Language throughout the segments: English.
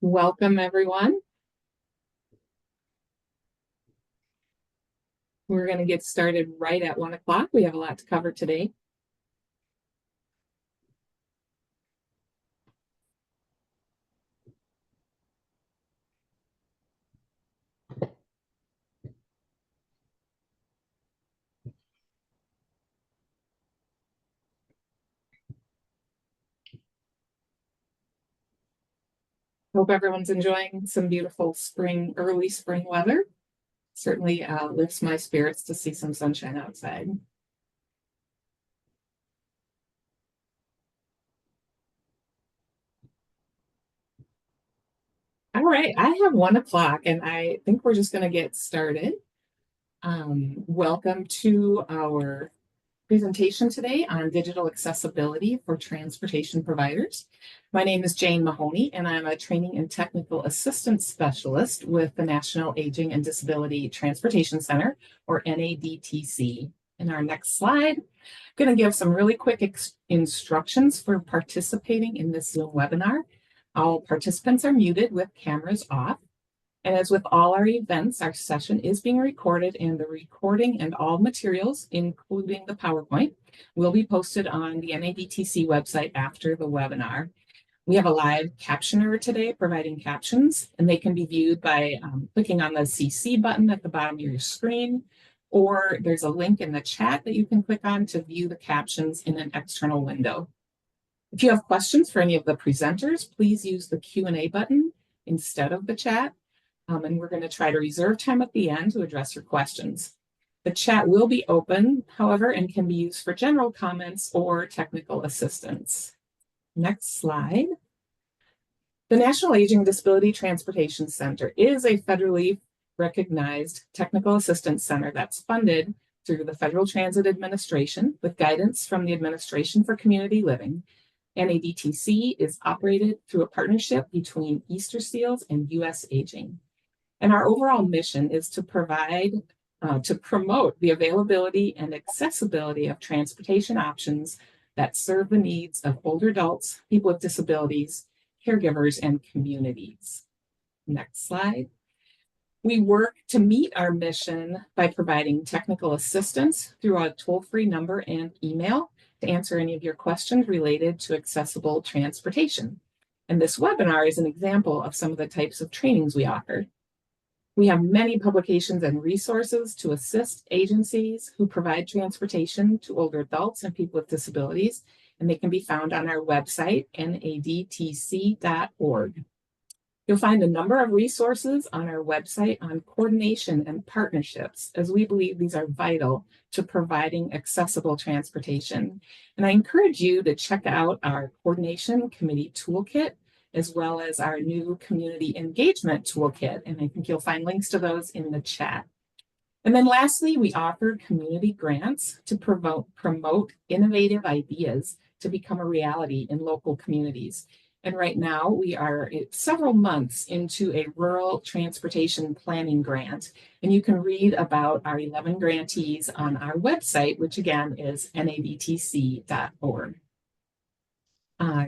Welcome, everyone. We're going to get started right at 1 o'clock. We have a lot to cover today. Hope everyone's enjoying some beautiful early spring weather. Certainly lifts my spirits to see some sunshine outside. All right, I have 1 o'clock and I think we're just going to get started. Welcome to our presentation today on digital accessibility for transportation providers. My name is Jane Mahoney, and I'm a training and technical assistance specialist with the National Aging and Disability Transportation Center, or NADTC. In our next slide, I'm going to give some really quick instructions for participating in this Zoom webinar. All participants are muted with cameras off. And as with all our events, our session is being recorded, and the recording and all materials, including the PowerPoint, will be posted on the NADTC website after the webinar. We have a live captioner today providing captions, and they can be viewed by clicking on the CC button at the bottom of your screen, or there's a link in the chat that you can click on to view the captions in an external window. If you have questions for any of the presenters, please use the Q&A button instead of the chat. And we're going to try to reserve time at the end to address your questions. The chat will be open, however, and can be used for general comments or technical assistance. Next slide. The National Aging Disability Transportation Center is a federally recognized technical assistance center that's funded through the Federal Transit Administration with guidance from the Administration for Community Living. NADTC is operated through a partnership between Easterseals and U.S. Aging. And our overall mission is to promote the availability and accessibility of transportation options that serve the needs of older adults, people with disabilities, caregivers, and communities. Next slide. We work to meet our mission by providing technical assistance through a toll-free number and email to answer any of your questions related to accessible transportation. And this webinar is an example of some of the types of trainings we offer. We have many publications and resources to assist agencies who provide transportation to older adults and people with disabilities, and they can be found on our website, nadtc.org. You'll find a number of resources on our website on coordination and partnerships, as we believe these are vital to providing accessible transportation. And I encourage you to check out our Coordination Committee Toolkit, as well as our new Community Engagement Toolkit. And I think you'll find links to those in the chat. And then lastly, we offer community grants to promote innovative ideas to become a reality in local communities. And right now we are several months into a rural transportation planning grant. And you can read about our 11 grantees on our website, which again is nadtc.org.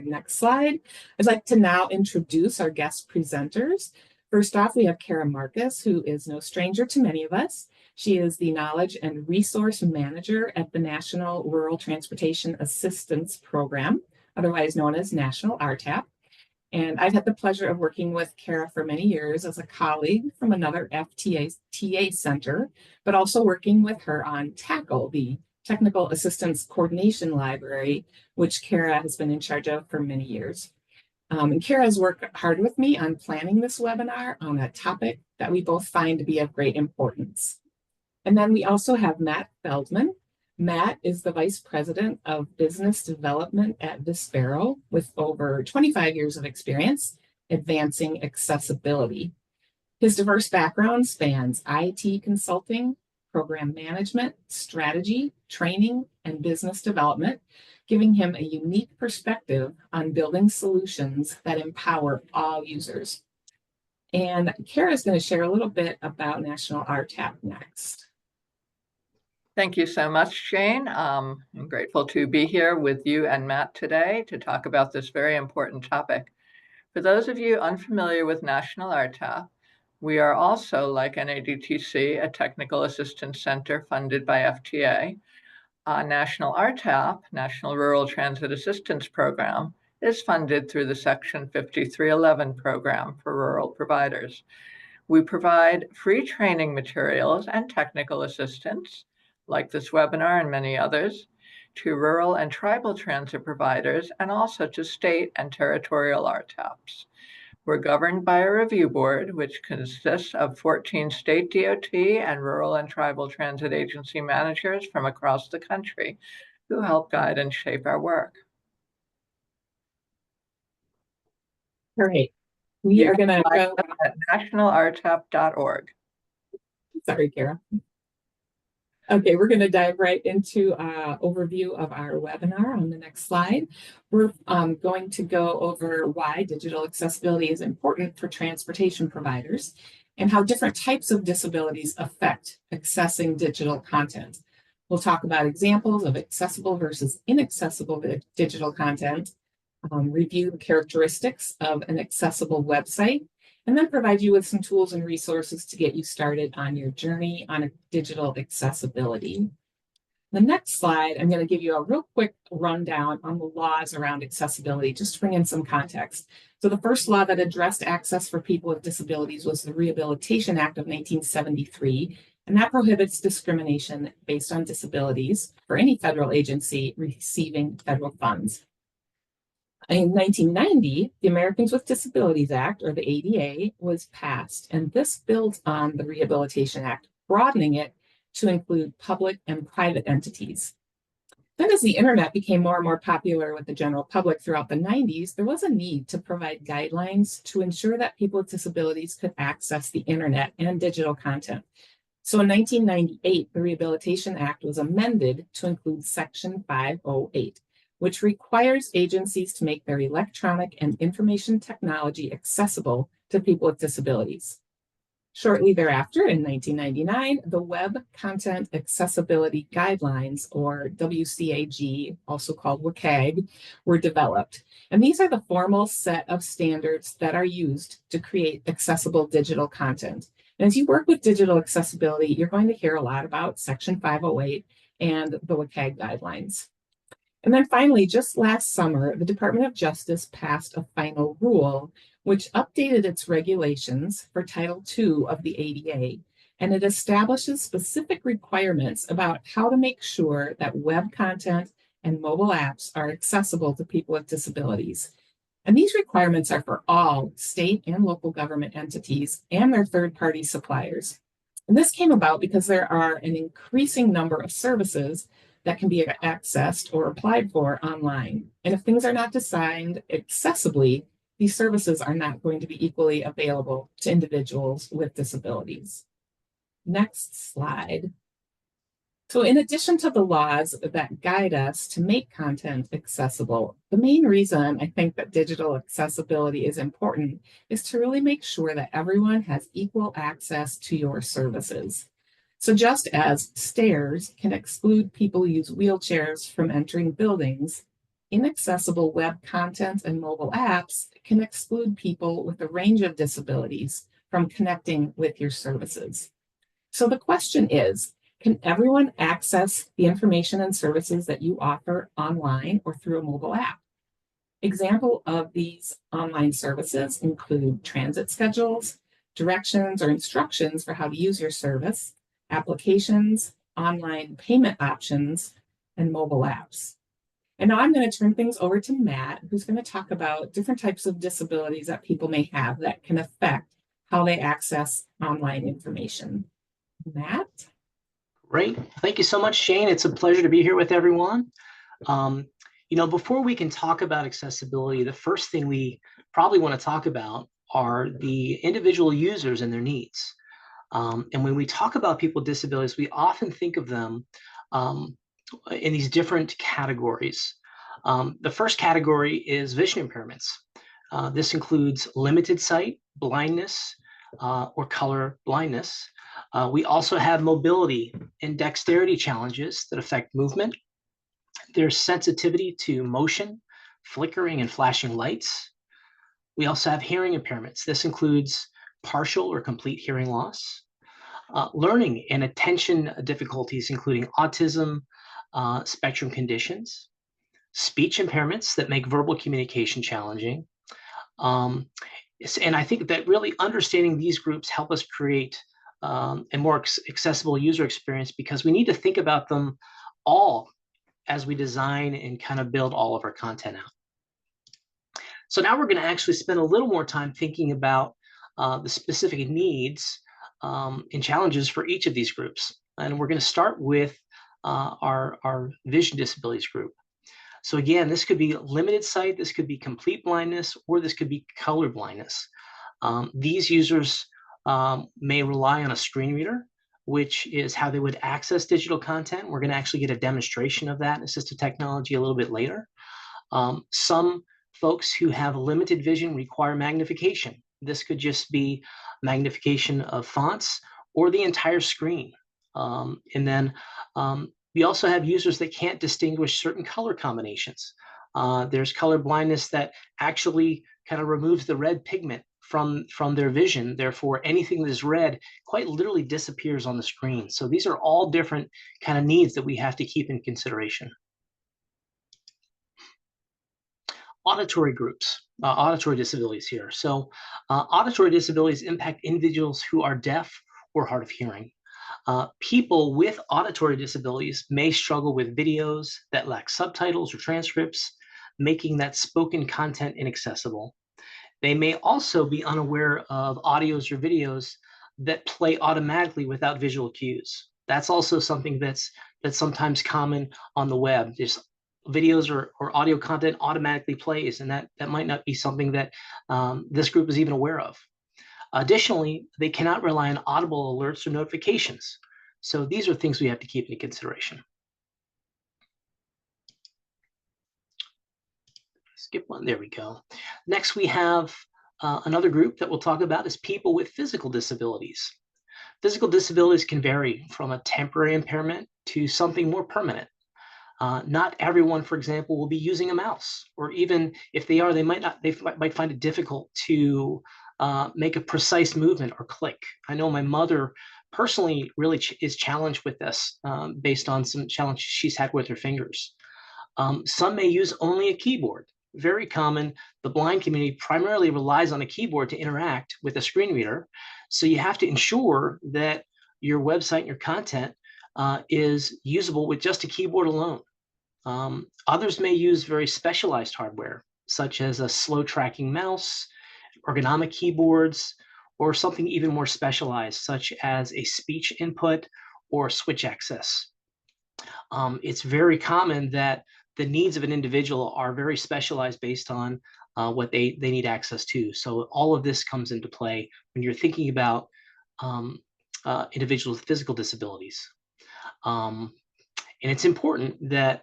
Next slide. I'd like to now introduce our guest presenters. First off, we have Kara Marcus, who is no stranger to many of us. She is the Knowledge and Resource Manager at the National Rural Transportation Assistance Program, otherwise known as National RTAP. And I've had the pleasure of working with Kara for many years as a colleague from another FTA center, but also working with her on TACKLE, the Technical Assistance Coordination Library, which Kara has been in charge of for many years. And Kara has worked hard with me on planning this webinar on a topic that we both find to be of great importance. And then we also have Matt Feldman. Matt is the Vice President of Business Development at Vispero with over 25 years of experience advancing accessibility. His diverse background spans IT consulting, program management, strategy, training, and business development, giving him a unique perspective on building solutions that empower all users. And Kara is going to share a little bit about National RTAP next. Thank you so much, Jane. I'm grateful to be here with you and Matt today to talk about this very important topic. For those of you unfamiliar with National RTAP, we are also, like NADTC, a technical assistance center funded by FTA. National RTAP, National Rural Transit Assistance Program, is funded through the Section 5311 program for rural providers. We provide free training materials and technical assistance, like this webinar and many others, to rural and tribal transit providers and also to state and territorial RTAPs. We're governed by a review board, which consists of 14 state DOT and rural and tribal transit agency managers from across the country who help guide and shape our work. All right. We are going to go at nationalrtap.org. Sorry, Kara. Okay, we're going to dive right into overview of our webinar on the next slide. We're going to go over why digital accessibility is important for transportation providers and how different types of disabilities affect accessing digital content. We'll talk about examples of accessible versus inaccessible digital content, review the characteristics of an accessible website, and then provide you with some tools and resources to get you started on your journey on digital accessibility. The next slide, I'm going to give you a real quick rundown on the laws around accessibility, just to bring in some context. So the first law that addressed access for people with disabilities was the Rehabilitation Act of 1973, and that prohibits discrimination based on disabilities for any federal agency receiving federal funds. In 1990, the Americans with Disabilities Act, or the ADA, was passed, and this builds on the Rehabilitation Act, broadening it to include public and private entities. Then as the internet became more and more popular with the general public throughout the 90s, there was a need to provide guidelines to ensure that people with disabilities could access the internet and digital content. So in 1998, the Rehabilitation Act was amended to include Section 508, which requires agencies to make their electronic and information technology accessible to people with disabilities. Shortly thereafter, in 1999, the Web Content Accessibility Guidelines, or WCAG, also called WCAG, were developed. And these are the formal set of standards that are used to create accessible digital content. And as you work with digital accessibility, you're going to hear a lot about Section 508 and the WCAG guidelines. And then finally, just last summer, the Department of Justice passed a final rule which updated its regulations for Title II of the ADA, and it establishes specific requirements about how to make sure that web content and mobile apps are accessible to people with disabilities. And these requirements are for all state and local government entities and their third-party suppliers. And this came about because there are an increasing number of services that can be accessed or applied for online. And if things are not designed accessibly, these services are not going to be equally available to individuals with disabilities. Next slide. So in addition to the laws that guide us to make content accessible, the main reason I think that digital accessibility is important is to really make sure that everyone has equal access to your services. So just as stairs can exclude people who use wheelchairs from entering buildings, inaccessible web content and mobile apps can exclude people with a range of disabilities from connecting with your services. So the question is, can everyone access the information and services that you offer online or through a mobile app? Example of these online services include transit schedules, directions or instructions for how to use your service, applications, online payment options, and mobile apps. And now I'm going to turn things over to Matt, who's going to talk about different types of disabilities that people may have that can affect how they access online information. Matt? Great. Thank you so much, Shane. It's a pleasure to be here with everyone. Before we can talk about accessibility, the first thing we probably want to talk about are the individual users and their needs. And when we talk about people with disabilities, we often think of them in these different categories. The first category is vision impairments. This includes limited sight, blindness, or color blindness. We also have mobility and dexterity challenges that affect movement. There's sensitivity to motion, flickering and flashing lights. We also have hearing impairments. This includes partial or complete hearing loss, learning and attention difficulties, including autism, spectrum conditions, speech impairments that make verbal communication challenging. And I think that really understanding these groups help us create a more accessible user experience, because we need to think about them all as we design and kind of build all of our content out. So now we're going to actually spend a little more time thinking about the specific needs and challenges for each of these groups. And we're going to start with our vision disabilities group. So again, this could be limited sight, this could be complete blindness, or this could be color blindness. These users may rely on a screen reader, which is how they would access digital content. We're going to actually get a demonstration of that assistive technology a little bit later. Some folks who have limited vision require magnification. This could just be magnification of fonts or the entire screen. And then we also have users that can't distinguish certain color combinations. There's color blindness that actually kind of removes the red pigment from their vision. Therefore, anything that is red quite literally disappears on the screen. So these are all different kind of needs that we have to keep in consideration. Auditory groups, auditory disabilities here. So auditory disabilities impact individuals who are deaf or hard of hearing. People with auditory disabilities may struggle with videos that lack subtitles or transcripts, making that spoken content inaccessible. They may also be unaware of audios or videos that play automatically without visual cues. That's also something that's sometimes common on the web. There's videos or audio content automatically plays, and that might not be something that this group is even aware of. Additionally, they cannot rely on audible alerts or notifications. So these are things we have to keep into consideration. Skip one, there we go. Next, we have another group that we'll talk about is people with physical disabilities. Physical disabilities can vary from a temporary impairment to something more permanent. Not everyone, for example, will be using a mouse, or even if they are, they might find it difficult to make a precise movement or click. I know my mother personally really is challenged with this based on some challenges she's had with her fingers. Some may use only a keyboard. Very common. The blind community primarily relies on a keyboard to interact with a screen reader. So you have to ensure that your website and your content is usable with just a keyboard alone. Others may use very specialized hardware, such as a slow tracking mouse, ergonomic keyboards, or something even more specialized, such as a speech input or switch access. It's very common that the needs of an individual are very specialized based on what they need access to. So all of this comes into play when you're thinking about individuals with physical disabilities. And it's important that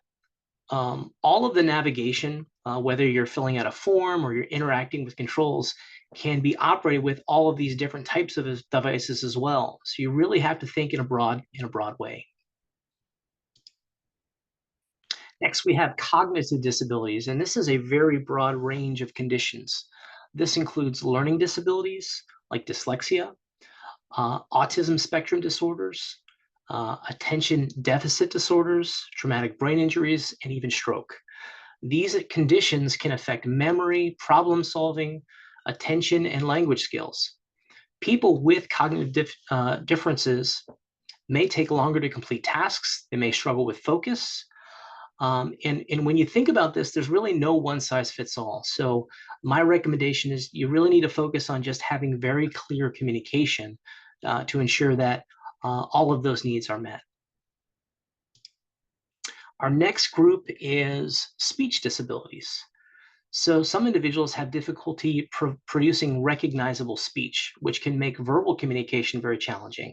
all of the navigation, whether you're filling out a form or you're interacting with controls, can be operated with all of these different types of devices as well. So you really have to think in a broad way. Next, we have cognitive disabilities, and this is a very broad range of conditions. This includes learning disabilities like dyslexia, autism spectrum disorders, attention deficit disorders, traumatic brain injuries, and even stroke. These conditions can affect memory, problem solving, attention, and language skills. People with cognitive differences may take longer to complete tasks. They may struggle with focus. And when you think about this, there's really no one size fits all. So my recommendation is you really need to focus on just having very clear communication to ensure that all of those needs are met. Our next group is speech disabilities. So some individuals have difficulty producing recognizable speech, which can make verbal communication very challenging.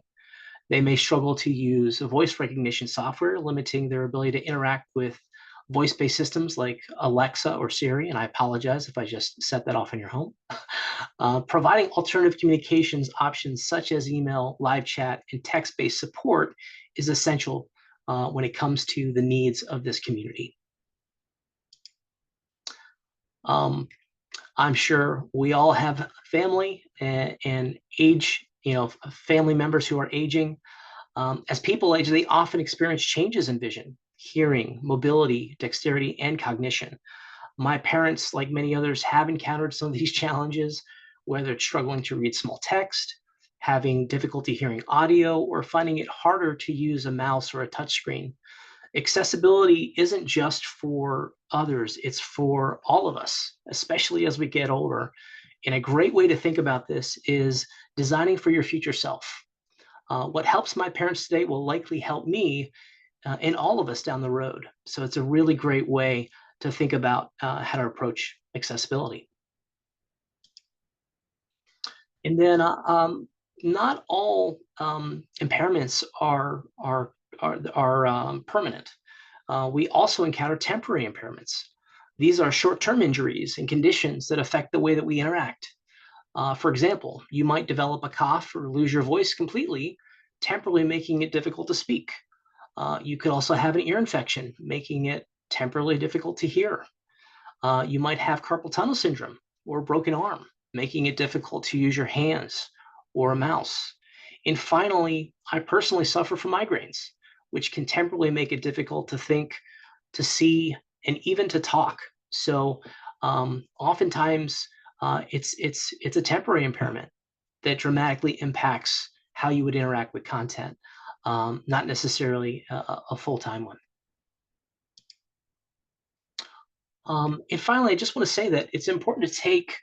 They may struggle to use voice recognition software, limiting their ability to interact with voice-based systems like Alexa or Siri, and I apologize if I just set that off in your home. Providing alternative communications options such as email, live chat, and text-based support is essential when it comes to the needs of this community. I'm sure we all have family and age, family members who are aging. As people age, they often experience changes in vision, hearing, mobility, dexterity, and cognition. My parents, like many others, have encountered some of these challenges, whether it's struggling to read small text, having difficulty hearing audio, or finding it harder to use a mouse or a touchscreen. Accessibility isn't just for others, it's for all of us, especially as we get older. And a great way to think about this is designing for your future self. What helps my parents today will likely help me and all of us down the road. So it's a really great way to think about how to approach accessibility. And then not all impairments are permanent. We also encounter temporary impairments. These are short-term injuries and conditions that affect the way that we interact. For example, you might develop a cough or lose your voice completely, temporarily making it difficult to speak. You could also have an ear infection, making it temporarily difficult to hear. You might have carpal tunnel syndrome or a broken arm, making it difficult to use your hands or a mouse. And finally, I personally suffer from migraines, which can temporarily make it difficult to think, to see, and even to talk. So oftentimes it's a temporary impairment that dramatically impacts how you would interact with content, not necessarily a full-time one. And finally, I just want to say that it's important to take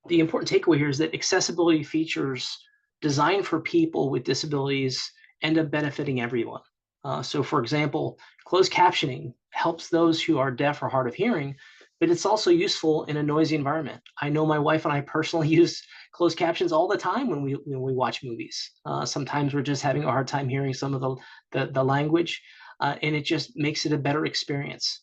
the important takeaway here is that accessibility features designed for people with disabilities end up benefiting everyone. So for example, closed captioning helps those who are deaf or hard of hearing, but it's also useful in a noisy environment. I know my wife and I personally use closed captions all the time when we watch movies. Sometimes we're just having a hard time hearing some of the language, and it just makes it a better experience.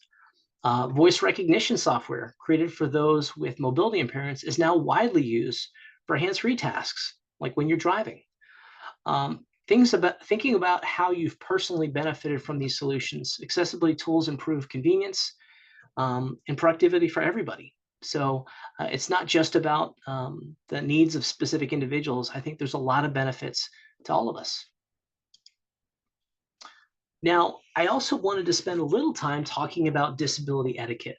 Voice recognition software created for those with mobility impairments is now widely used for hands-free tasks, like when you're driving. Thinking about how you've personally benefited from these solutions. Accessibility tools improve convenience and productivity for everybody. So it's not just about the needs of specific individuals. I think there's a lot of benefits to all of us. Now, I also wanted to spend a little time talking about disability etiquette.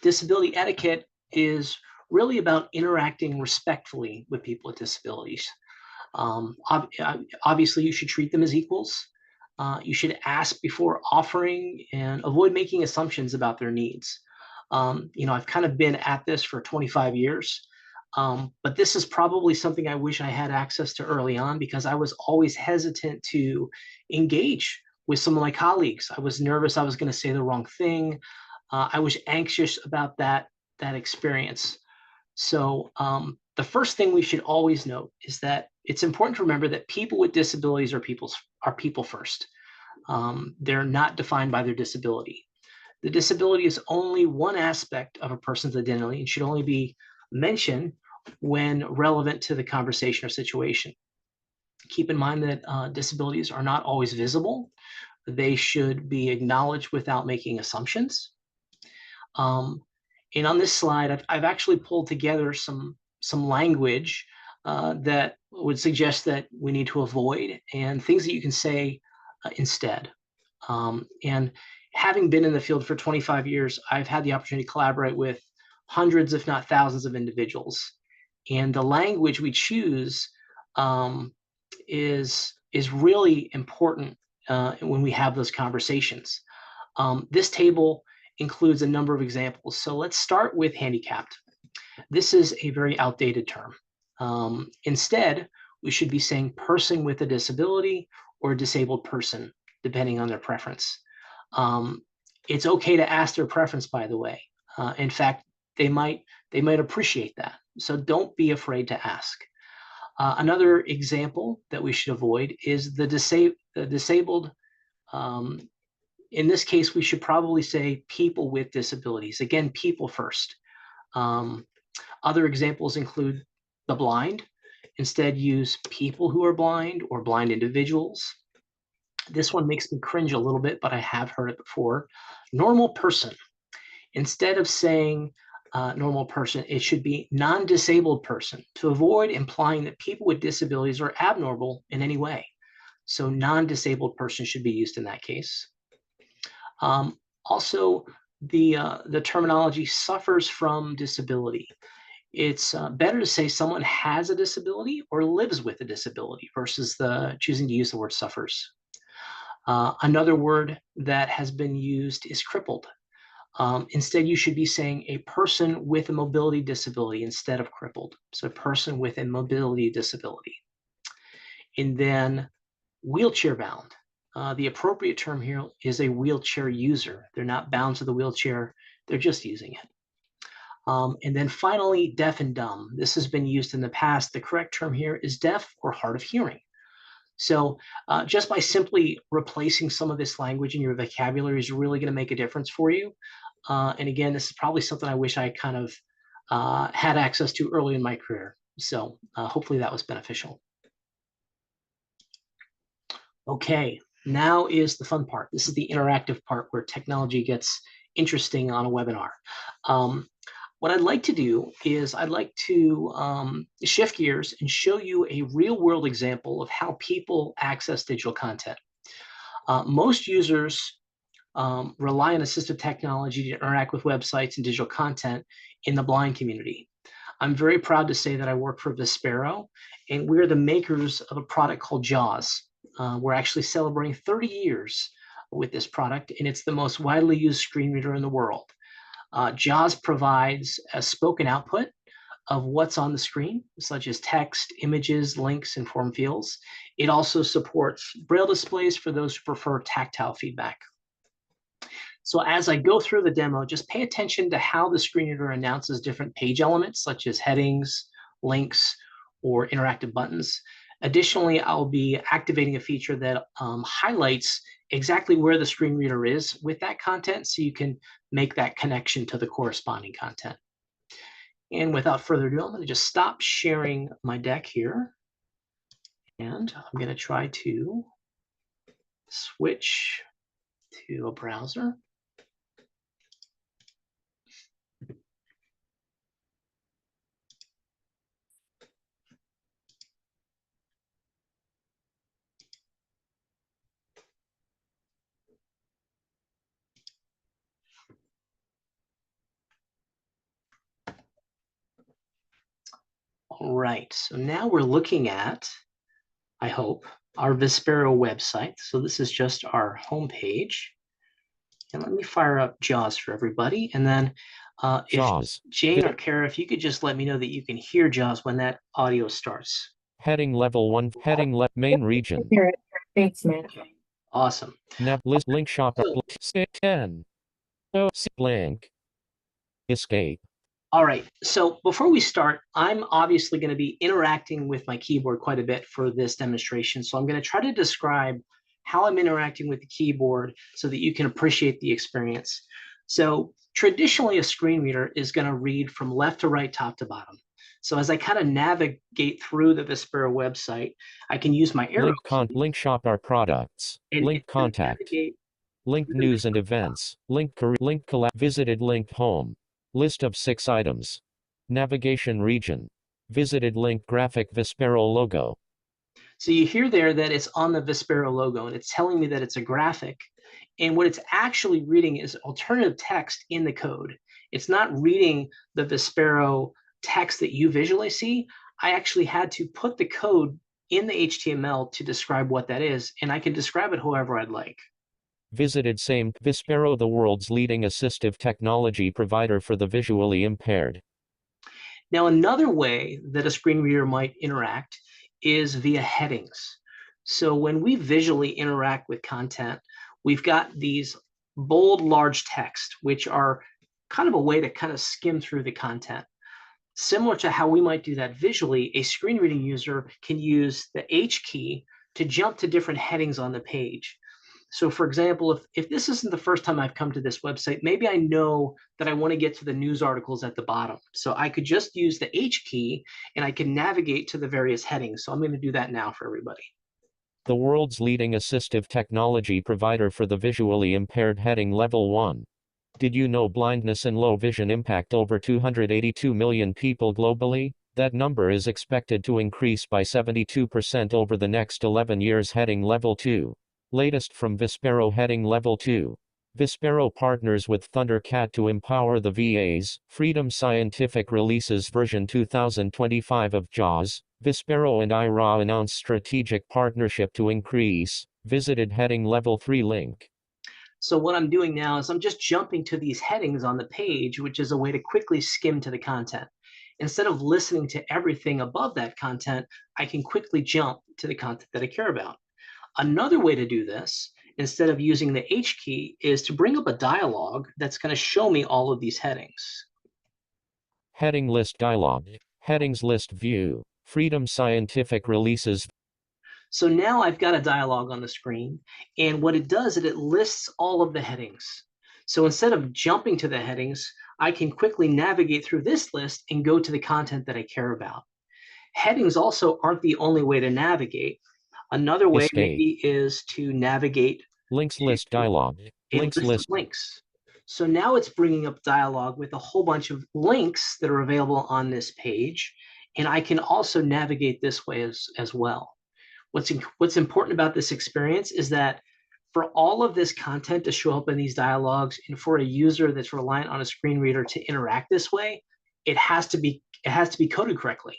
Disability etiquette is really about interacting respectfully with people with disabilities. Obviously, you should treat them as equals. You should ask before offering and avoid making assumptions about their needs. I've kind of been at this for 25 years, but this is probably something I wish I had access to early on because I was always hesitant to engage with some of my colleagues. I was nervous I was going to say the wrong thing. I was anxious about that experience. So the first thing we should always note is that it's important to remember that people with disabilities are people first. They're not defined by their disability. The disability is only one aspect of a person's identity and should only be mentioned when relevant to the conversation or situation. Keep in mind that disabilities are not always visible. They should be acknowledged without making assumptions. And on this slide, I've actually pulled together some language that would suggest that we need to avoid and things that you can say instead. And having been in the field for 25 years, I've had the opportunity to collaborate with hundreds, if not thousands, of individuals. And the language we choose is really important when we have those conversations. This table includes a number of examples. So let's start with handicapped. This is a very outdated term. Instead, we should be saying person with a disability or disabled person, depending on their preference. It's okay to ask their preference, by the way. In fact, they might appreciate that. So don't be afraid to ask. Another example that we should avoid is the disabled. In this case, we should probably say people with disabilities. Again, people first. Other examples include the blind. Instead, use people who are blind or blind individuals. This one makes me cringe a little bit, but I have heard it before. Normal person. Instead of saying normal person. It should be non-disabled person to avoid implying that people with disabilities are abnormal in any way. So non-disabled person should be used in that case. Also, the terminology suffers from disability. It's better to say someone has a disability or lives with a disability versus choosing to use the word suffers. Another word that has been used is crippled. Instead, you should be saying a person with a mobility disability instead of crippled. So a person with a mobility disability. And then wheelchair bound. The appropriate term here is a wheelchair user. They're not bound to the wheelchair, they're just using it. And then finally, deaf and dumb. This has been used in the past. The correct term here is deaf or hard of hearing. So just by simply replacing some of this language in your vocabulary is really going to make a difference for you. And again, this is probably something I wish I kind of had access to early in my career. So hopefully that was beneficial. Okay, now is the fun part. This is the interactive part where technology gets interesting on a webinar. What I'd like to do is I'd like to shift gears and show you a real world example of how people access digital content. Most users rely on assistive technology to interact with websites and digital content in the blind community. I'm very proud to say that I work for Vispero, and we're the makers of a product called JAWS. We're actually celebrating 30 years with this product, and it's the most widely used screen reader in the world. JAWS provides a spoken output of what's on the screen, such as text, images, links, and form fields. It also supports Braille displays for those who prefer tactile feedback. So as I go through the demo, just pay attention to how the screen reader announces different page elements, such as headings, links, or interactive buttons. Additionally, I'll be activating a feature that highlights exactly where the screen reader is with that content, so you can make that connection to the corresponding content. And without further ado, I'm going to just stop sharing my deck here. And I'm going to try to switch to a browser. All right, so now we're looking at, I hope, our Vispero website. So this is just our homepage. And let me fire up JAWS for everybody. And then if Jane or Kara, if you could just let me know that you can hear JAWS when that audio starts. Heading level 1, heading left main region. Thanks, Matt. Awesome. Nav list link shop 10. Blank. Escape. All right, so before we start, I'm obviously going to be interacting with my keyboard quite a bit for this demonstration. So I'm going to try to describe how I'm interacting with the keyboard so that you can appreciate the experience. So traditionally, a screen reader is going to read from left to right, top to bottom. So as I kind of navigate through the Vispero website, I can use my arrow link shop our products. Link contact. Link news and events. Link link collab visited link home. List of 6 items. Navigation region. Visited link graphic Vispero logo. So you hear there that it's on the Vispero logo, and it's telling me that it's a graphic. And what it's actually reading is alternative text in the code. It's not reading the Vispero text that you visually see. I actually had to put the code in the HTML to describe what that is, and I can describe it however I'd like. Visited same Vispero, the world's leading assistive technology provider for the visually impaired. Now, another way that a screen reader might interact is via headings. So when we visually interact with content, we've got these bold, large text, which are kind of a way to kind of skim through the content. Similar to how we might do that visually, a screen reading user can use the H key to jump to different headings on the page. So for example, if this isn't the first time I've come to this website, maybe I know that I want to get to the news articles at the bottom. So I could just use the H key and I can navigate to the various headings. So I'm going to do that now for everybody. The world's leading assistive technology provider for the visually impaired, heading level 1. Did you know blindness and low vision impact over 282 million people globally? That number is expected to increase by 72% over the next 11 years. Heading Level 2. Latest from Vispero. Heading Level 2. Vispero partners with Thundercat to empower the VAs. Freedom Scientific releases version 2025 of JAWS. Vispero and IRA announce strategic partnership to increase. Visited. Heading Level 3 link. So what I'm doing now is I'm just jumping to these headings on the page, which is a way to quickly skim to the content. Instead of listening to everything above that content, I can quickly jump to the content that I care about. Another way to do this, instead of using the H key, is to bring up a dialog that's going to show me all of these headings. Heading list dialog. Headings list view. Freedom Scientific releases. So now I've got a dialog on the screen, and what it does is it lists all of the headings. So instead of jumping to the headings, I can quickly navigate through this list and go to the content that I care about. Headings also aren't the only way to navigate. Another way maybe is to navigate links list dialog. Links list links. So now it's bringing up dialog with a whole bunch of links that are available on this page, and I can also navigate this way as well. What's important about this experience is that for all of this content to show up in these dialogues and for a user that's reliant on a screen reader to interact this way, it has to be coded correctly.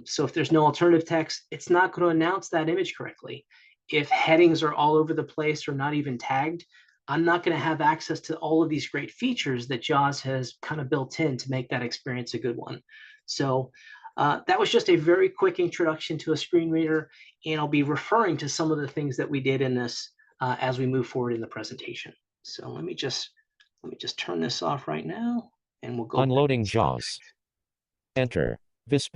So if there's no alternative text, it's not going to announce that image correctly. If headings are all over the place or not even tagged, I'm not going to have access to all of these great features that JAWS has kind of built in to make that experience a good one. So that was just a very quick introduction to a screen reader, and I'll be referring to some of the things that we did in this as we move forward in the presentation. So let me just turn this off right now, and we'll go. Unloading JAWS. Enter. Vispero.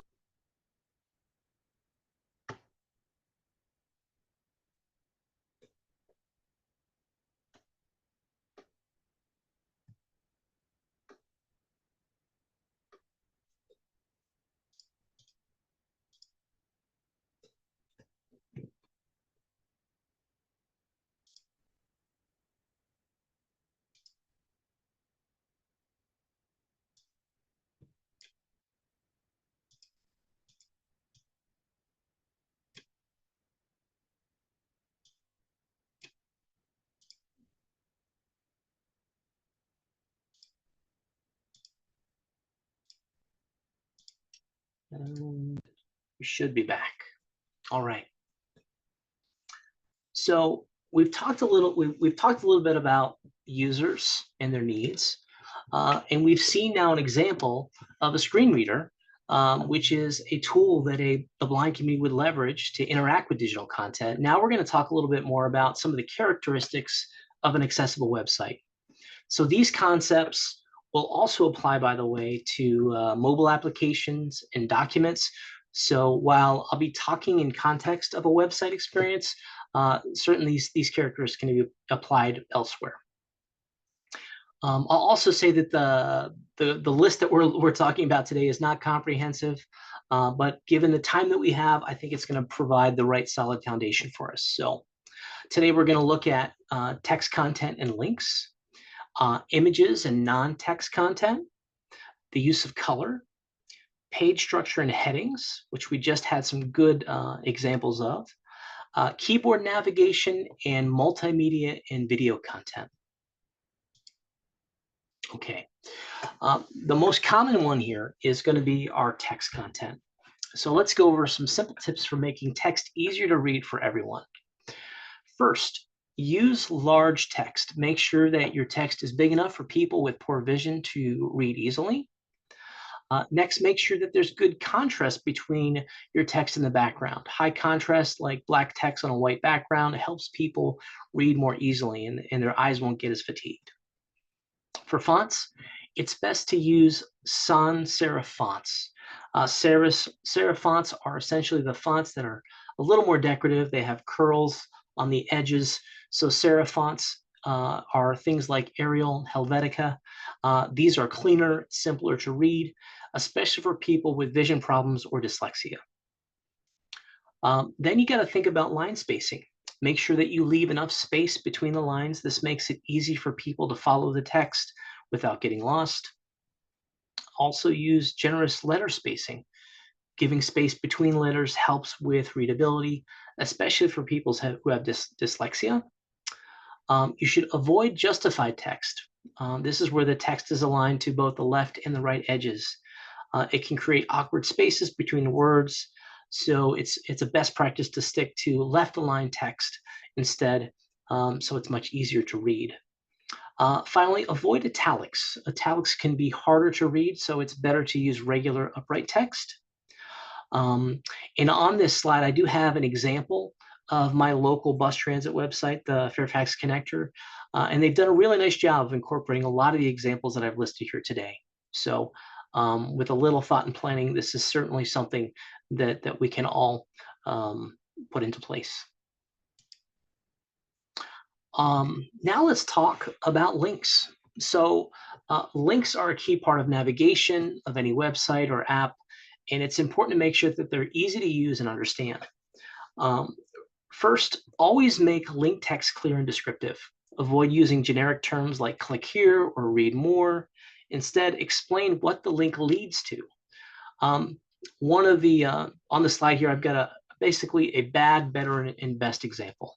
We should be back. All right. So we've talked a little bit about users and their needs, and we've seen now an example of a screen reader, which is a tool that the blind community would leverage to interact with digital content. Now we're going to talk a little bit more about some of the characteristics of an accessible website. So these concepts will also apply, by the way, to mobile applications and documents. So while I'll be talking in context of a website experience, certainly these characters can be applied elsewhere. I'll also say that the list that we're talking about today is not comprehensive, but given the time that we have, I think it's going to provide the right solid foundation for us. So today we're going to look at text content and links, images and non-text content, the use of color, page structure and headings, which we just had some good examples of, keyboard navigation, and multimedia and video content. Okay, the most common one here is going to be our text content. So let's go over some simple tips for making text easier to read for everyone. First, use large text. Make sure that your text is big enough for people with poor vision to read easily. Next, make sure that there's good contrast between your text and the background. High contrast, like black text on a white background, helps people read more easily and their eyes won't get as fatigued. For fonts, it's best to use sans serif fonts. Serif fonts are essentially the fonts that are a little more decorative. They have curls on the edges. So serif fonts are things like Arial, Helvetica. These are cleaner, simpler to read, especially for people with vision problems or dyslexia. Then you got to think about line spacing. Make sure that you leave enough space between the lines. This makes it easy for people to follow the text without getting lost. Also use generous letter spacing. Giving space between letters helps with readability, especially for people who have dyslexia. You should avoid justified text. This is where the text is aligned to both the left and the right edges. It can create awkward spaces between the words, so it's a best practice to stick to left-aligned text instead, so it's much easier to read. Finally, avoid italics. Italics can be harder to read, so it's better to use regular upright text. And on this slide, I do have an example of my local bus transit website, the Fairfax Connector, and they've done a really nice job of incorporating a lot of the examples that I've listed here today. So with a little thought and planning, this is certainly something that we can all put into place. Now let's talk about links. So links are a key part of navigation of any website or app, and it's important to make sure that they're easy to use and understand. First, always make link text clear and descriptive. Avoid using generic terms like click here or read more. Instead, explain what the link leads to. One of the, on the slide here, I've got basically a bad, better, and best example.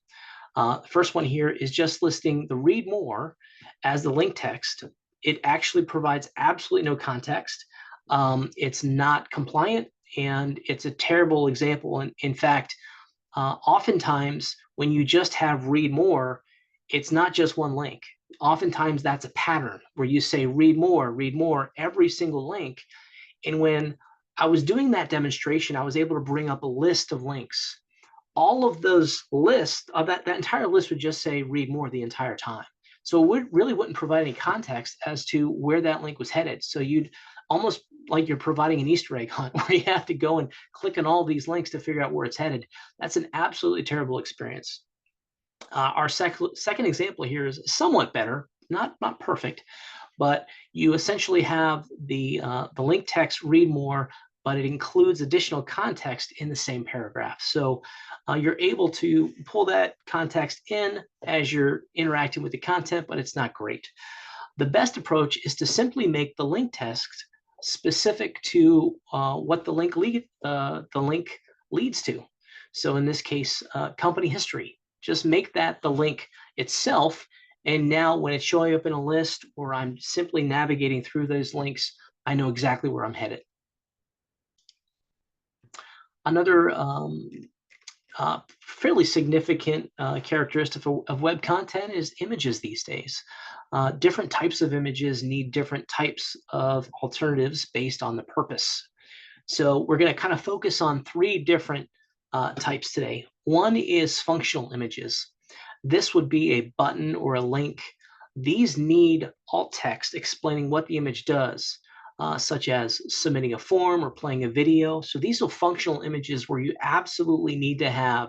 The first one here is just listing the read more as the link text. It actually provides absolutely no context. It's not compliant, and it's a terrible example. And in fact, oftentimes when you just have read more, it's not just one link. Oftentimes that's a pattern where you say read more, every single link. And when I was doing that demonstration, I was able to bring up a list of links. All of those lists, that entire list would just say read more the entire time. So it really wouldn't provide any context as to where that link was headed. So you'd almost like you're providing an Easter egg hunt where you have to go and click on all these links to figure out where it's headed. That's an absolutely terrible experience. Our second example here is somewhat better, not perfect, but you essentially have the link text read more, but it includes additional context in the same paragraph. So you're able to pull that context in as you're interacting with the content, but it's not great. The best approach is to simply make the link text specific to what the link leads to. So in this case, company history. Just make that the link itself. And now when it's showing up in a list or I'm simply navigating through those links, I know exactly where I'm headed. Another fairly significant characteristic of web content is images these days. Different types of images need different types of alternatives based on the purpose. So we're going to kind of focus on three different types today. One is functional images. This would be a button or a link. These need alt text explaining what the image does, such as submitting a form or playing a video. So these are functional images where you absolutely need to have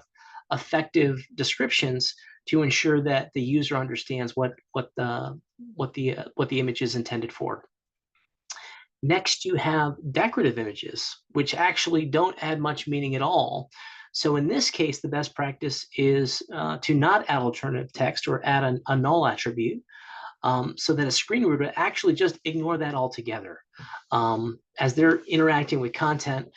effective descriptions to ensure that the user understands what the image is intended for. Next, you have decorative images, which actually don't add much meaning at all. So in this case, the best practice is to not add alternative text or add a null attribute, so that a screen reader would actually just ignore that altogether. As they're interacting with content,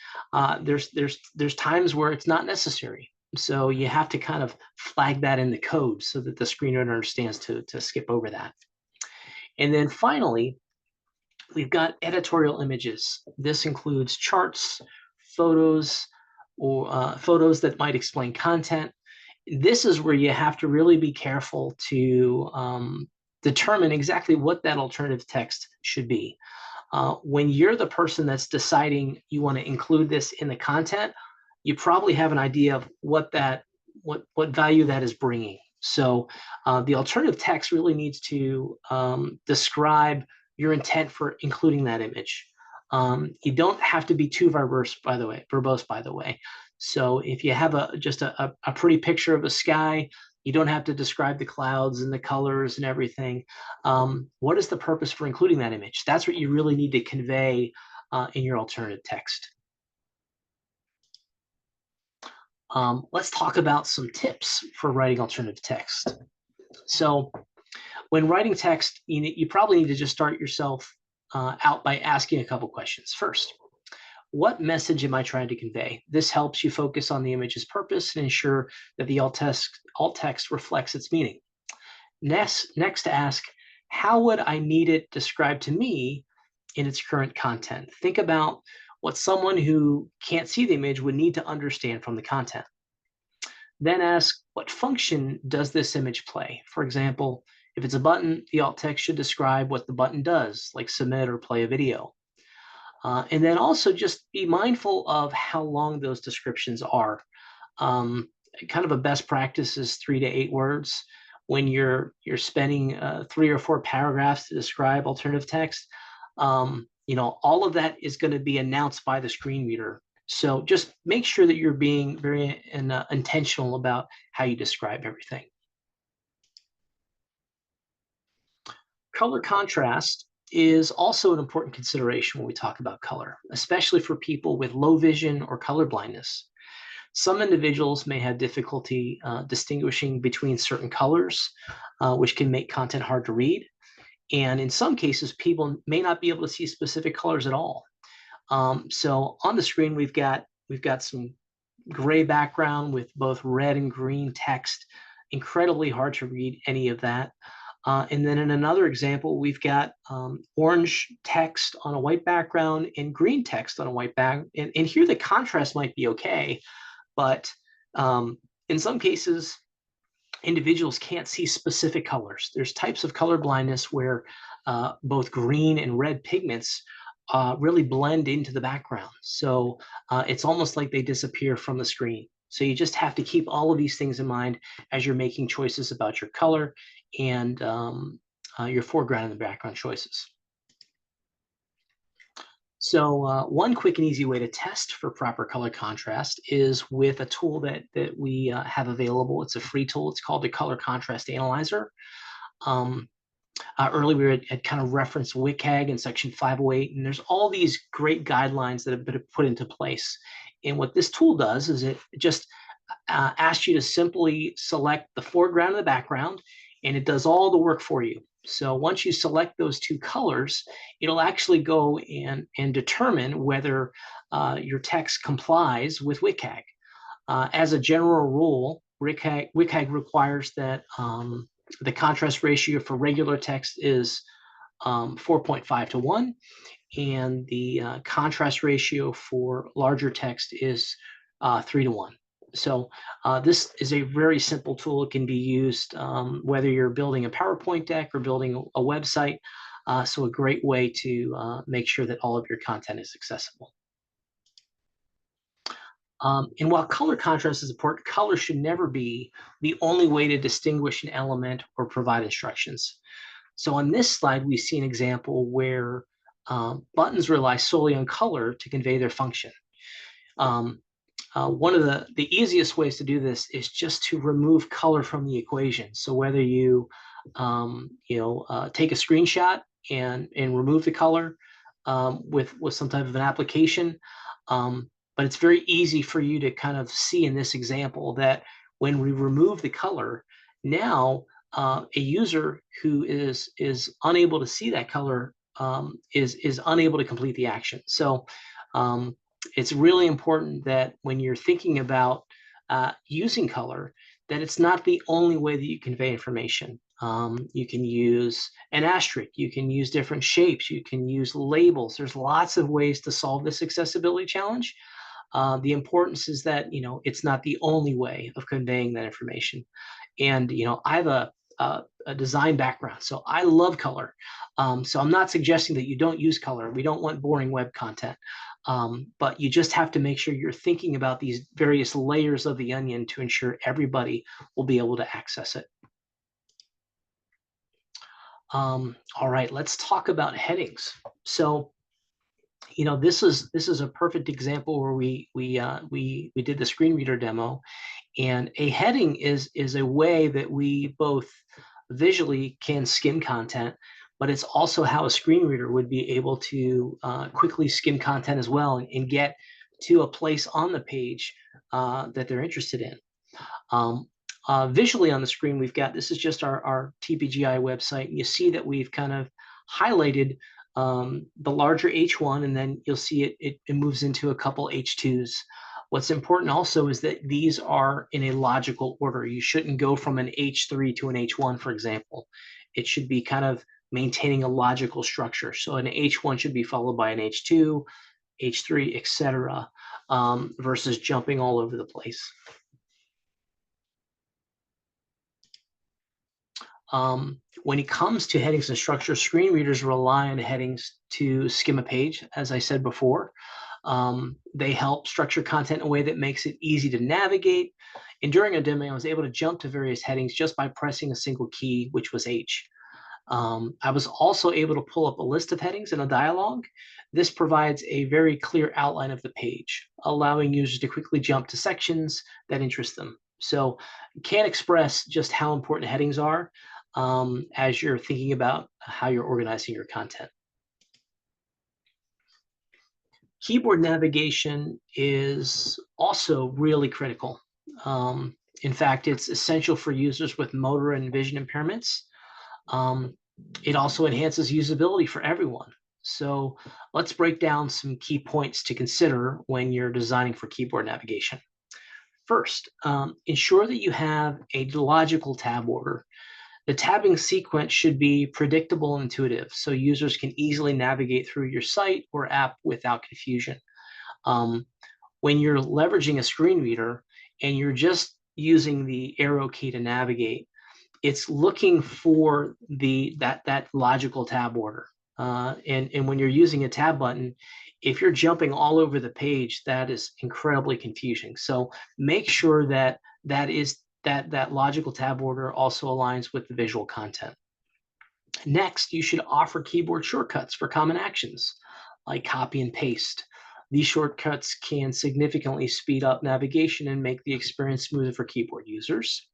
there's times where it's not necessary. So you have to kind of flag that in the code so that the screen reader understands to skip over that. And then finally, we've got editorial images. This includes charts, photos, or photos that might explain content. This is where you have to really be careful to determine exactly what that alternative text should be. When you're the person that's deciding you want to include this in the content, you probably have an idea of what value that is bringing. So the alternative text really needs to describe your intent for including that image. You don't have to be too verbose, by the way. So if you have just a pretty picture of a sky, you don't have to describe the clouds and the colors and everything. What is the purpose for including that image? That's what you really need to convey in your alternative text. let's talk about some tips for writing alternative text. So when writing text, you probably need to just start yourself out by asking a couple questions. First, what message am I trying to convey? This helps you focus on the image's purpose and ensure that the alt text reflects its meaning. Next, ask, how would I need it described to me in its current content? Think about what someone who can't see the image would need to understand from the content. Then ask, what function does this image play? For example, if it's a button, the alt text should describe what the button does, like submit or play a video. And then also just be mindful of how long those descriptions are. Kind of a best practice is 3 to 8 words. When you're spending 3 or 4 paragraphs to describe alternative text, all of that is going to be announced by the screen reader. So just make sure that you're being very intentional about how you describe everything. Color contrast is also an important consideration when we talk about color, especially for people with low vision or color blindness. Some individuals may have difficulty distinguishing between certain colors, which can make content hard to read. And in some cases, people may not be able to see specific colors at all. So on the screen, we've got some gray background with both red and green text. Incredibly hard to read any of that. And then in another example, we've got orange text on a white background and green text on a white background. And here the contrast might be okay, but in some cases, individuals can't see specific colors. There's types of color blindness where both green and red pigments really blend into the background. So it's almost like they disappear from the screen. So you just have to keep all of these things in mind as you're making choices about your color and your foreground and the background choices. So one quick and easy way to test for proper color contrast is with a tool that we have available. It's a free tool. It's called the Color Contrast Analyzer. Earlier, we had kind of referenced WCAG in section 508, and there's all these great guidelines that have been put into place. And what this tool does is it just asks you to simply select the foreground and the background, and it does all the work for you. So once you select those two colors, it'll actually go and determine whether your text complies with WCAG. As a general rule, WCAG requires that the contrast ratio for regular text is 4.5 to 1, and the contrast ratio for larger text is 3 to 1. So this is a very simple tool. It can be used whether you're building a PowerPoint deck or building a website. So a great way to make sure that all of your content is accessible. And while color contrast is important, color should never be the only way to distinguish an element or provide instructions. So on this slide, we see an example where buttons rely solely on color to convey their function. One of the easiest ways to do this is just to remove color from the equation. So whether you take a screenshot and remove the color with some type of an application, but it's very easy for you to kind of see in this example that when we remove the color, now a user who is unable to see that color is unable to complete the action. So it's really important that when you're thinking about using color, that it's not the only way that you convey information. You can use an asterisk, you can use different shapes, you can use labels. There's lots of ways to solve this accessibility challenge. The importance is that, it's not the only way of conveying that information. And, I have a design background, so I love color. So I'm not suggesting that you don't use color. We don't want boring web content. But you just have to make sure you're thinking about these various layers of the onion to ensure everybody will be able to access it. All right, let's talk about headings. So, this is a perfect example where we did the screen reader demo, and a heading is a way that we both visually can skim content, but it's also how a screen reader would be able to quickly skim content as well and get to a place on the page that they're interested in. Visually on the screen, we've got, this is just our TPGI website. And you see that we've kind of highlighted the larger H1, and then you'll see it moves into a couple H2s. What's important also is that these are in a logical order. You shouldn't go from an H3 to an H1, for example. It should be kind of maintaining a logical structure. So an H1 should be followed by an H2, H3, etc., versus jumping all over the place. When it comes to headings and structure, screen readers rely on headings to skim a page, as I said before. They help structure content in a way that makes it easy to navigate. And during a demo, I was able to jump to various headings just by pressing a single key, which was H. I was also able to pull up a list of headings in a dialog. This provides a very clear outline of the page, allowing users to quickly jump to sections that interest them. So can't express just how important headings are as you're thinking about how you're organizing your content. Keyboard navigation is also really critical. In fact, it's essential for users with motor and vision impairments. It also enhances usability for everyone. So let's break down some key points to consider when you're designing for keyboard navigation. First, ensure that you have a logical tab order. The tabbing sequence should be predictable and intuitive, so users can easily navigate through your site or app without confusion. When you're leveraging a screen reader and you're just using the arrow key to navigate, it's looking for that logical tab order. And when you're using a tab button, if you're jumping all over the page, that is incredibly confusing. So make sure that that logical tab order also aligns with the visual content. Next, you should offer keyboard shortcuts for common actions like copy and paste. These shortcuts can significantly speed up navigation and make the experience smoother for keyboard users.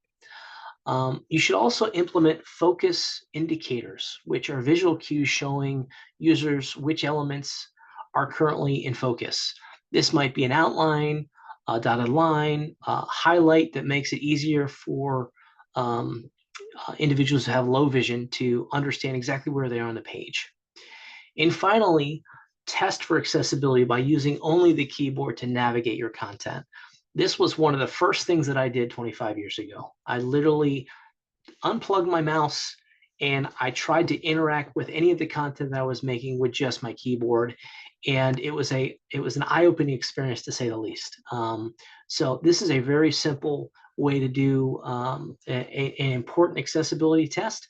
You should implement focus indicators, which are visual cues showing users which elements are currently in focus. This might be an outline, a dotted line, a highlight that makes it easier for individuals who have low vision to understand exactly where they are on the page. And finally, test for accessibility by using only the keyboard to navigate your content. This was one of the first things that I did 25 years ago. I literally unplugged my mouse and I tried to interact with any of the content that I was making with just my keyboard. And it was an eye-opening experience, to say the least. So this is a very simple way to do an important accessibility test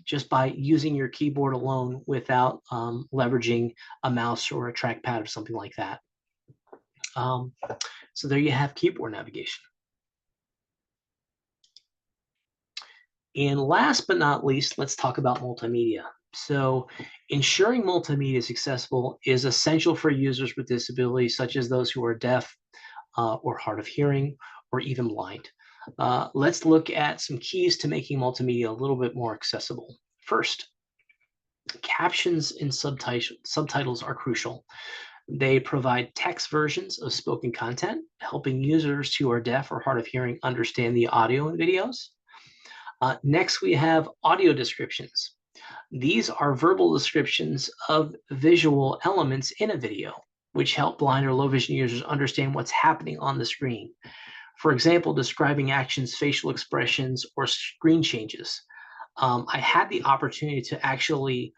just by using your keyboard alone without leveraging a mouse or a trackpad or something like that. So there you have keyboard navigation. And last but not least, let's talk about multimedia. So ensuring multimedia is accessible is essential for users with disabilities, such as those who are deaf or hard of hearing or even blind. Let's look at some keys to making multimedia a little bit more accessible. First, captions and subtitles are crucial. They provide text versions of spoken content, helping users who are deaf or hard of hearing understand the audio and videos. Next, we have audio descriptions. These are verbal descriptions of visual elements in a video, which help blind or low vision users understand what's happening on the screen. For example, describing actions, facial expressions, or screen changes. I had the opportunity to actually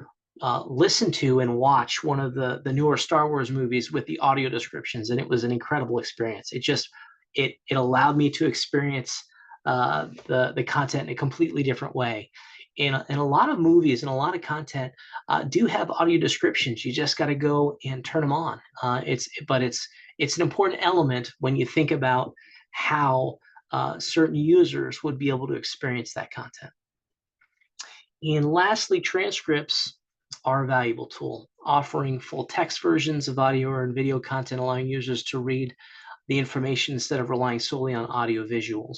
listen to and watch one of the newer Star Wars movies with the audio descriptions, and it was an incredible experience. It allowed me to experience the content in a completely different way. And a lot of movies and a lot of content do have audio descriptions. You just got to go and turn them on. It's an important element when you think about how certain users would be able to experience that content. And lastly, transcripts are a valuable tool, offering full text versions of audio and video content, allowing users to read the information instead of relying solely on audio visuals.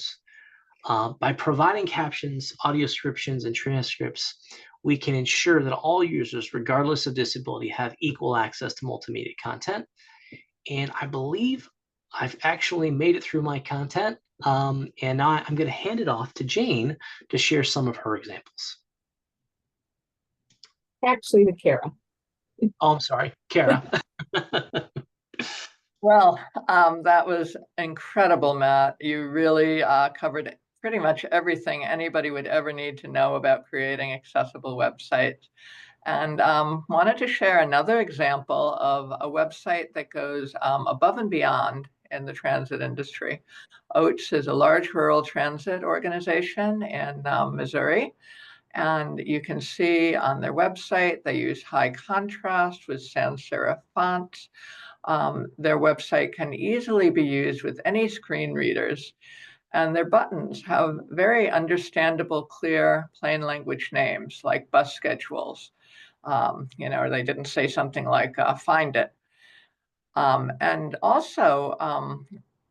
By providing captions, audio descriptions, and transcripts, we can ensure that all users, regardless of disability, have equal access to multimedia content. And I believe I've actually made it through my content, and now I'm going to hand it off to Jane to share some of her examples. Actually, to Kara. Oh, I'm sorry, Kara. Well, that was incredible, Matt. You really covered pretty much everything anybody would ever need to know about creating accessible websites. And wanted to share another example of a website that goes above and beyond in the transit industry. OATS is a large rural transit organization in Missouri. And you can see on their website, they use high contrast with sans serif fonts. Their website can easily be used with any screen readers. And their buttons have very understandable, clear, plain language names like bus schedules. Or they didn't say something like find it. And also,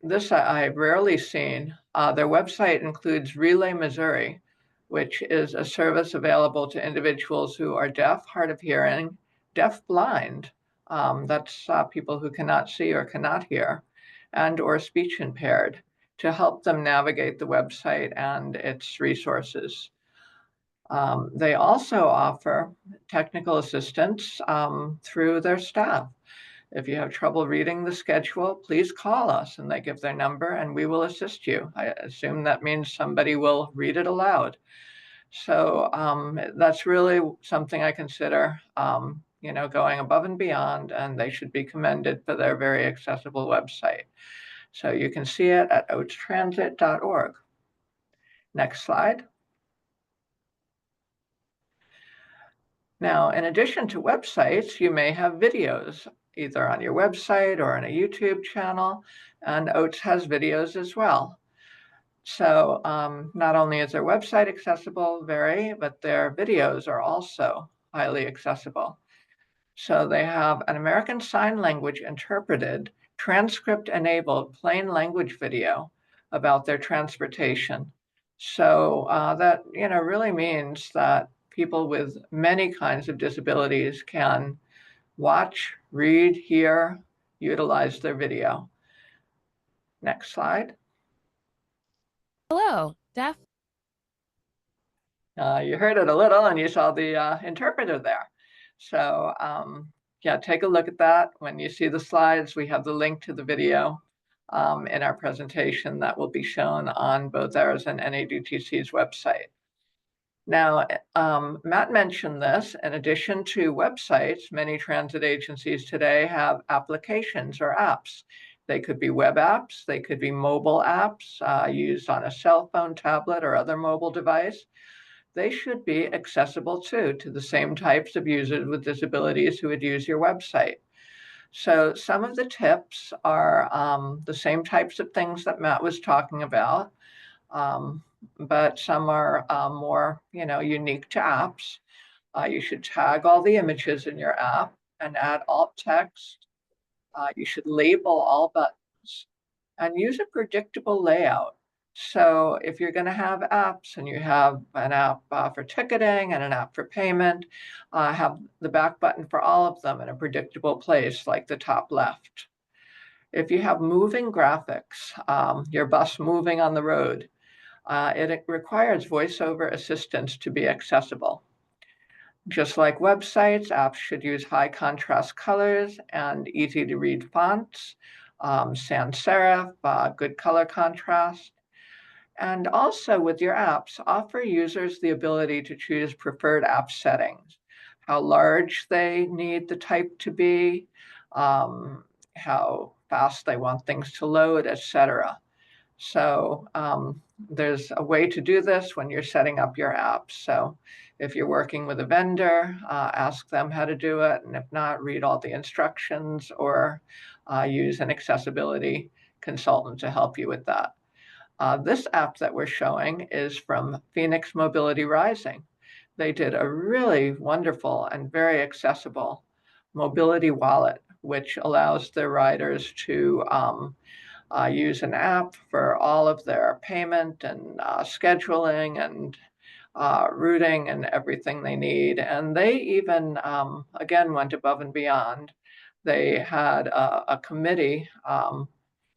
this I've rarely seen. Their website includes Relay Missouri, which is a service available to individuals who are deaf, hard of hearing, deaf blind. That's people who cannot see or cannot hear, and or speech impaired, to help them navigate the website and its resources. They also offer technical assistance through their staff. If you have trouble reading the schedule, please call us, and they give their number and we will assist you. I assume that means somebody will read it aloud. So that's really something I consider, going above and beyond, and they should be commended for their very accessible website. So you can see it at oatstransit.org. Next slide. Now, in addition to websites, you may have videos, either on your website or on a YouTube channel, and OATS has videos as well. So not only is their website accessible, but their videos are also highly accessible. So they have an American Sign Language interpreted, transcript-enabled plain language video about their transportation. So that really means that people with many kinds of disabilities can watch, read, hear, utilize their video. Next slide. Hello, deaf. You heard it a little and you saw the interpreter there. So yeah, take a look at that. When you see the slides, we have the link to the video in our presentation that will be shown on both ours and NADTC's website. Now, Matt mentioned this. In addition to websites, many transit agencies today have applications or apps. They could be web apps, they could be mobile apps used on a cell phone, tablet, or other mobile device. They should be accessible too to the same types of users with disabilities who would use your website. So some of the tips are the same types of things that Matt was talking about. But some are more, unique to apps. You should tag all the images in your app and add alt text. You should label all buttons and use a predictable layout. So if you're going to have apps and you have an app for ticketing and an app for payment, have the back button for all of them in a predictable place, like the top left. If you have moving graphics, your bus moving on the road, it requires voiceover assistance to be accessible. Just like websites, apps should use high contrast colors and easy to read fonts, sans serif, good color contrast. And also with your apps, offer users the ability to choose preferred app settings, how large they need the type to be, how fast they want things to load, etc. So there's a way to do this when you're setting up your apps. So if you're working with a vendor, ask them how to do it. And if not, read all the instructions or use an accessibility consultant to help you with that. This app that we're showing is from Phoenix Mobility Rising. They did a really wonderful and very accessible mobility wallet, which allows their riders to use an app for all of their payment and scheduling and routing and everything they need. And they even, again, went above and beyond. They had a committee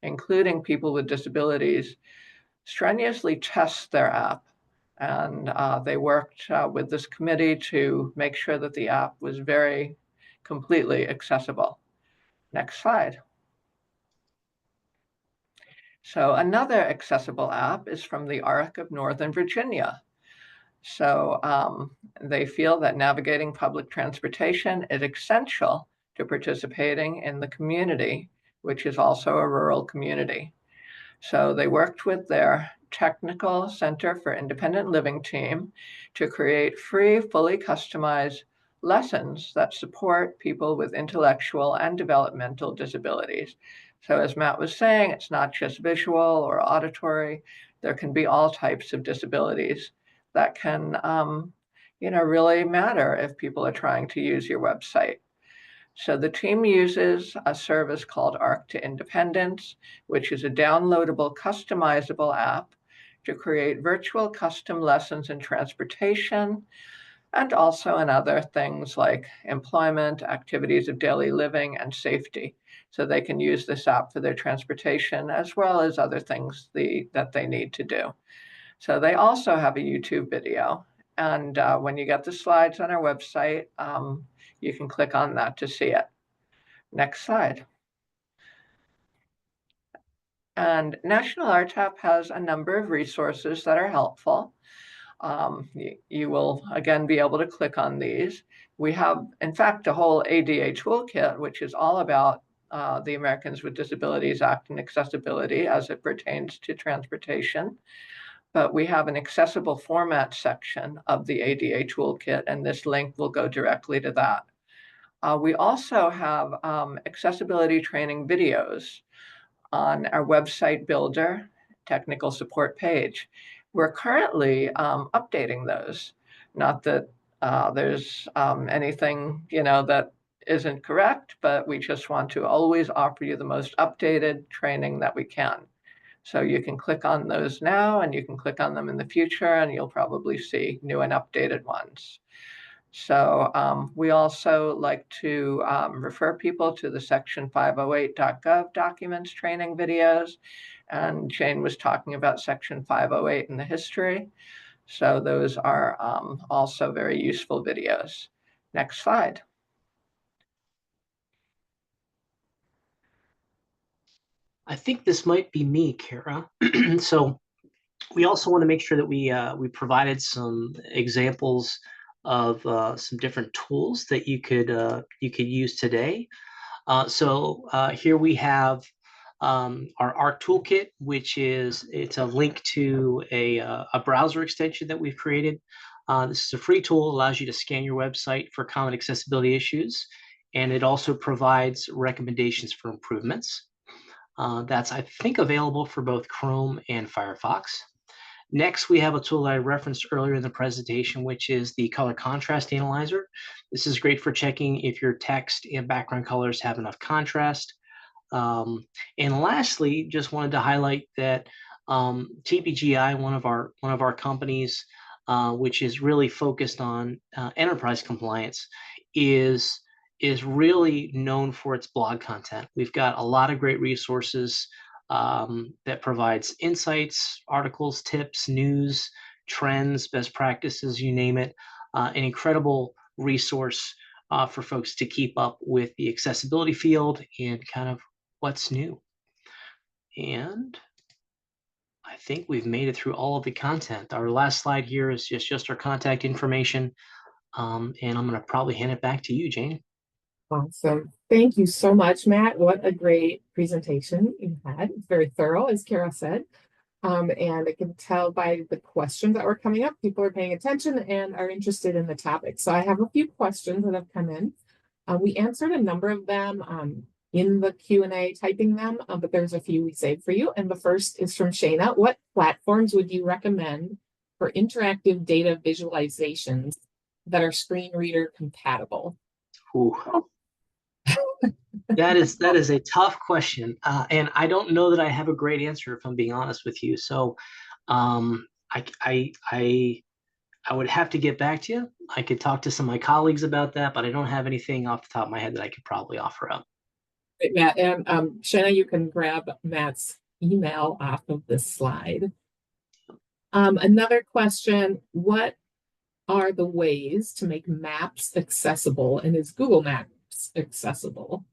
including people with disabilities, strenuously test their app. And they worked with this committee to make sure that the app was very completely accessible. Next slide. So another accessible app is from the ARC of Northern Virginia. So they feel that navigating public transportation is essential to participating in the community, which is also a rural community. So they worked with their Technical Center for Independent Living team to create free, fully customized lessons that support people with intellectual and developmental disabilities. So as Matt was saying, it's not just visual or auditory. There can be all types of disabilities that can, really matter if people are trying to use your website. So the team uses a service called ARC to Independence, which is a downloadable, customizable app to create virtual custom lessons in transportation and also in other things like employment, activities of daily living, and safety. So they can use this app for their transportation as well as other things that they need to do. So they also have a YouTube video. And when you get the slides on our website, you can click on that to see it. Next slide. And National RTAP has a number of resources that are helpful. You will, again, be able to click on these. We have, in fact, a whole ADA toolkit, which is all about the Americans with Disabilities Act and accessibility as it pertains to transportation. But we have an accessible format section of the ADA toolkit, and this link will go directly to that. We also have accessibility training videos on our website builder technical support page. We're currently updating those. Not that there's anything that isn't correct, but we just want to always offer you the most updated training that we can. So you can click on those now, and you can click on them in the future, and you'll probably see new and updated ones. So we also like to refer people to the Section 508.gov documents training videos. And Jane was talking about Section 508 and the history. So those are also very useful videos. Next slide. I think this might be me, Kara. So we also want to make sure that we provided some examples of some different tools that you could use today. So here we have our ARC toolkit, which it's a link to a browser extension that we've created. This is a free tool, allows you to scan your website for common accessibility issues, and it also provides recommendations for improvements. That's, I think, available for both Chrome and Firefox. Next, we have a tool that I referenced earlier in the presentation, which is the Color Contrast Analyzer. This is great for checking if your text and background colors have enough contrast. And lastly, just wanted to highlight that TPGI, one of our companies, which is really focused on enterprise compliance, is really known for its blog content. We've got a lot of great resources that provides insights, articles, tips, news, trends, best practices, you name it. An incredible resource for folks to keep up with the accessibility field and kind of what's new. And I think we've made it through all of the content. Our last slide here is just our contact information. And I'm going to probably hand it back to you, Jane. Awesome. Thank you so much, Matt. What a great presentation you had. It's very thorough, as Kara said. And I can tell by the questions that were coming up, people are paying attention and are interested in the topic. So I have a few questions that have come in. We answered a number of them in the Q&A, typing them, but there's a few we saved for you. And the first is from Shayna. What platforms would you recommend for interactive data visualizations that are screen reader compatible? Ooh. That is a tough question, and I don't know that I have a great answer, if I'm being honest with you. So, I would have to get back to you. I could talk to some of my colleagues about that, but I don't have anything off the top of my head that I could probably offer up. Right, Matt, and Shanna, you can grab Matt's email off of this slide. Another question, what are the ways to make maps accessible, and is Google Maps accessible?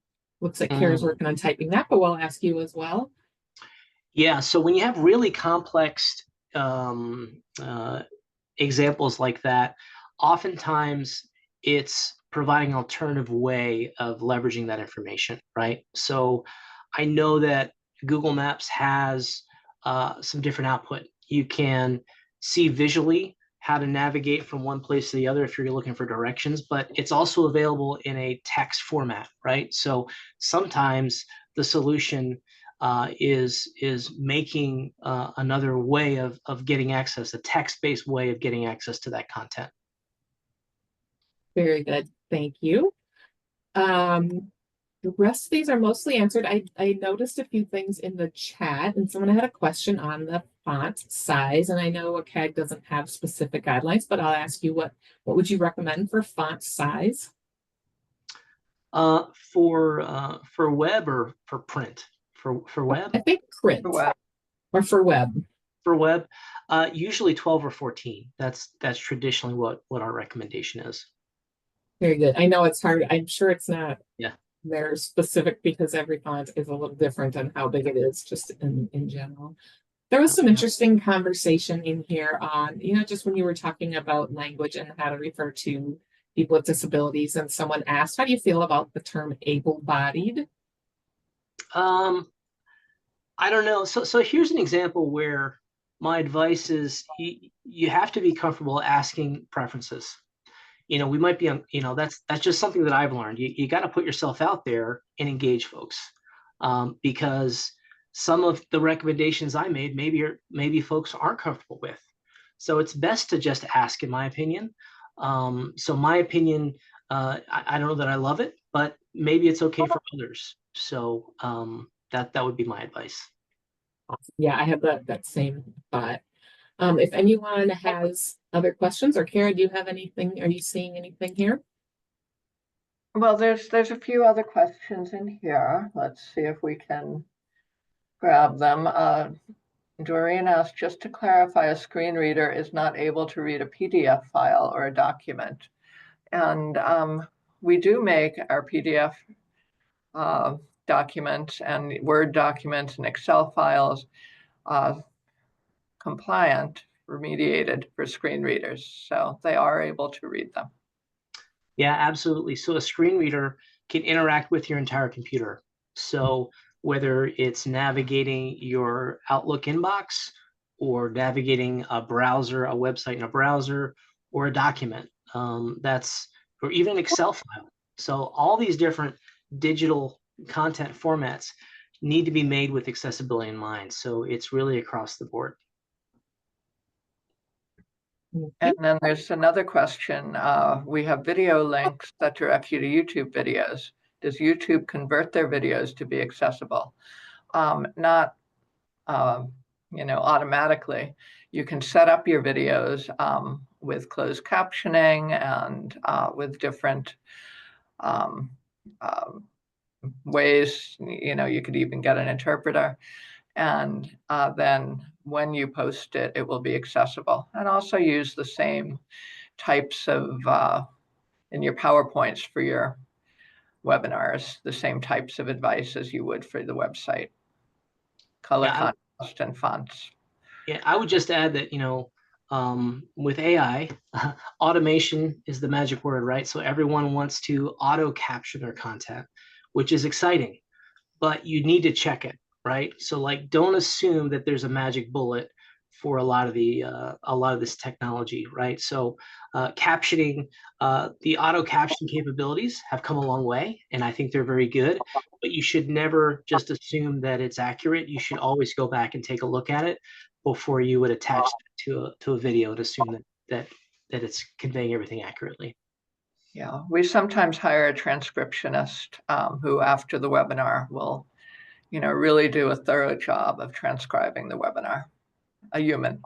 Looks like Kara's working on typing that, but we'll ask you as well. Yeah, so when you have really complex examples like that, oftentimes it's providing an alternative way of leveraging that information, right? So I know that Google Maps has some different output. You can see visually how to navigate from one place to the other if you're looking for directions, but it's also available in a text format, right? So sometimes the solution is making another way of getting access, a text-based way of getting access to that content. Very good, thank you. The rest of these are mostly answered. I noticed a few things in the chat, and someone had a question on the font size. And I know WCAG doesn't have specific guidelines, but I'll ask you what would you recommend for font size? For web or for print? For web? I think print For web. or for web. For web, usually 12 or 14. That's traditionally what our recommendation is. Very good. I know it's hard. I'm sure it's not. Yeah. They're specific because every font is a little different on how big it is, just in general. There was some interesting conversation in here on, just when you were talking about language and how to refer to people with disabilities, and someone asked, how do you feel about the term able-bodied? I don't know. So here's an example where my advice is you have to be comfortable asking preferences. We might be on, that's just something that I've learned. You got to put yourself out there and engage folks, because some of the recommendations I made, maybe folks aren't comfortable with. So it's best to just ask, in my opinion. So my opinion, I don't know that I love it, but maybe it's okay for others. So that would be my advice. Yeah, I have that same thought. If anyone has other questions, or Kara, do you have anything? Are you seeing anything here? Well, there's a few other questions in here. Let's see if we can grab them. Doreen asked, just to clarify, a screen reader is not able to read a PDF file or a document. And we do make our PDF documents and Word documents and Excel files compliant, remediated for screen readers. So they are able to read them. Yeah, absolutely. So a screen reader can interact with your entire computer. So whether it's navigating your Outlook inbox or navigating a browser, a website in a browser, or a document, or even an Excel file. So all these different digital content formats need to be made with accessibility in mind. So it's really across the board. And then there's another question. We have video links that direct you to YouTube videos. Does YouTube convert their videos to be accessible? Not, automatically. You can set up your videos with closed captioning and with different ways. You could even get an interpreter. And then when you post it, it will be accessible. And also use the same types of, in your PowerPoints for your webinars, the same types of advice as you would for the website. Color contrast and fonts. Yeah, I would just add that, with AI, automation is the magic word, right? So everyone wants to auto capture their content, which is exciting, but you need to check it. Right. So don't assume that there's a magic bullet for a lot of this technology. Right. So captioning, the auto caption capabilities have come a long way, and I think they're very good, but you should never just assume that it's accurate. You should always go back and take a look at it before you would attach it to a video and assume that it's conveying everything accurately. Yeah, we sometimes hire a transcriptionist who after the webinar will really do a thorough job of transcribing the webinar, a human.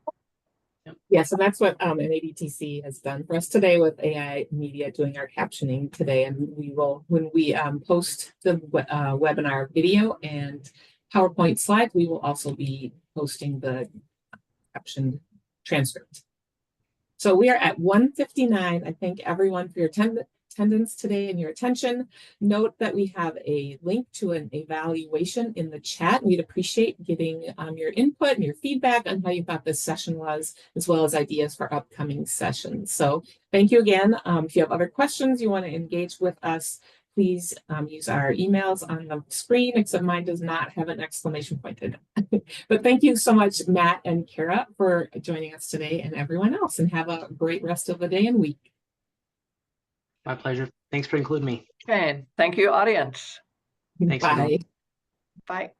Yes, and that's what NADTC has done for us today with AI Media doing our captioning today. And we will, when we post the webinar video and PowerPoint slides, we will also be posting the captioned transcript. So we are at 1:59. I thank everyone for your attendance today and your attention. Note that we have a link to an evaluation in the chat. We'd appreciate getting your input and your feedback on how you thought this session was, as well as ideas for upcoming sessions. So thank you again. If you have other questions, you want to engage with us, please use our emails on the screen, except mine does not have an exclamation pointed. But thank you so much, Matt and Kara, for joining us today, and everyone else, and have a great rest of the day and week. My pleasure. Thanks for including me. Okay, thank you, audience. Thanks, Bye. everyone. Bye.